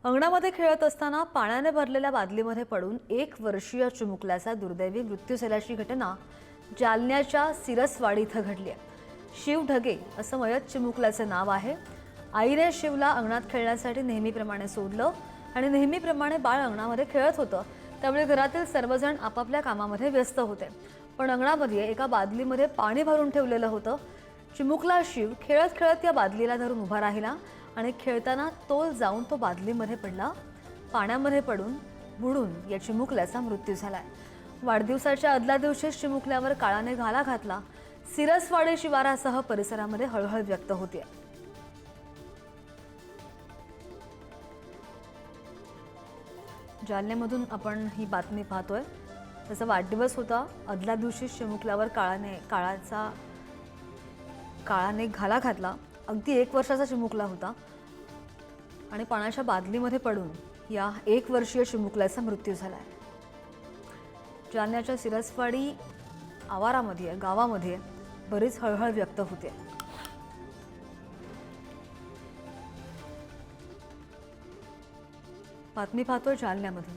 अंगणामध्ये खेळत असताना पाण्याने भरलेल्या बादलीमध्ये पडून 1 वर्षीय चिमुकल्याचा दुर्दैवी मृत्यू झाल्याची घटना जालन्याच्या सिरसवाडी इथं घडली आहे। शिव ढगे असं मयत चिमुकल्याचे नाव आहे। आईने शिवला अंगणात खेळण्यासाठी नेहमीप्रमाणे सोडलं आणि नेहमीप्रमाणे बाळ अंगणामध्ये खेळत होतं। त्यामुळे घरातील सर्वजण आपापल्या कामामध्ये व्यस्त होते, पण अंगणामध्ये एका बादलीमध्ये पाणी भरून ठेवलेलं होतं। चिमुकला शिव खेळत खेळत या बादलीला धरून उभा राहिला आणि खेळताना तोल जाऊन तो बादलीमध्ये पडला। पाण्यामध्ये पडून बुडून या चिमुकल्याचा मृत्यू झालाय। वाढदिवसाच्या आदल्या दिवशी चिमुकल्यावर काळाने घाला घातला। सिरसवाडी शिवारासह परिसरामध्ये हळहळ व्यक्त होते। जालन्यामधून आपण ही बातमी पाहतोय। त्याचा वाढदिवस होता। आदल्या दिवशी चिमुकल्यावर काळाने घाला घातला। अगदी 1 वर्षाचा चिमुकला होता आणि पाण्याच्या बादलीमध्ये पडून या 1 वर्षीय चिमुकल्याचा मृत्यू झालाय। जालन्याच्या सिरसवाडी आवारामध्ये गावामध्ये बरीच हळहळ व्यक्त होते। बातमी पाहतोय जालन्यामध्ये।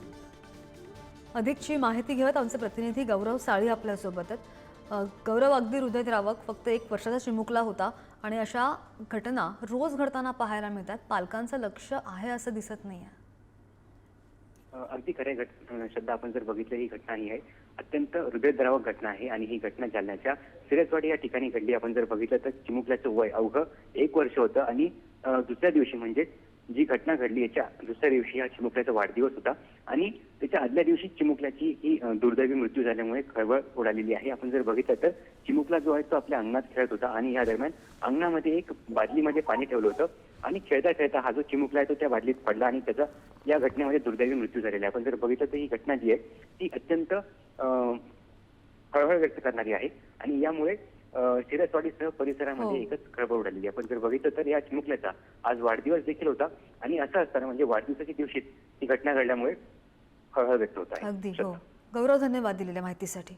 अधिकची माहिती घेऊयात आमचे प्रतिनिधी गौरव साळी आपल्यासोबत आहेत। गौरव, अगदी हृदयद्रावक, फक्त 1 वर्षाचा चिमुकला होता आणि अशा घटना रोज घडताना पाहायला मिळतात। पालकांचं लक्ष आहे असं दिसत नाहीये। अगदी खरे श्रद्धा, आपण जर बघितलं ही घटना ही आहे अत्यंत हृदयद्रावक घटना आहे आणि ही घटना जालन्याच्या सिरसवाडी या ठिकाणी घडली। आपण जर बघितलं तर चिमुकल्याचं वय अवघं 1 वर्ष होतं आणि दुसऱ्या दिवशी म्हणजे जी घटना घडली याच्या दुसऱ्या दिवशी हा चिमुकल्याचा वाढदिवस होता आणि त्याच्या आदल्या दिवशी चिमुकल्याची ही दुर्दैवी मृत्यू झाल्यामुळे खळबळ उडालेली आहे। आपण जर बघितलं तर चिमुकला जो आहे तो आपल्या अंगणात खेळत होता आणि या दरम्यान अंगणामध्ये एक बादलीमध्ये पाणी ठेवलं होतं आणि खेळता खेळता हा जो चिमुकला आहे तो त्या बादलीत पडला आणि त्याचा या घटनेमध्ये दुर्दैवी मृत्यू झालेला आहे। आपण जर बघितलं तर ही घटना जी आहे ती अत्यंत हळहळ व्यक्त करणारी आहे आणि यामुळे सिरसवाडीसह परिसरामध्ये एकच खळबळ उडालेली आहे। आपण जर बघितलं तर या चिमुकल्याचा आज वाढदिवस देखील होता आणि असं असताना म्हणजे वाढदिवसाच्या दिवशीच ही घटना घडल्यामुळे हळहळ व्यक्त होत आहे। अगदी हो। गौरव, धन्यवाद दिलेल्या माहितीसाठी।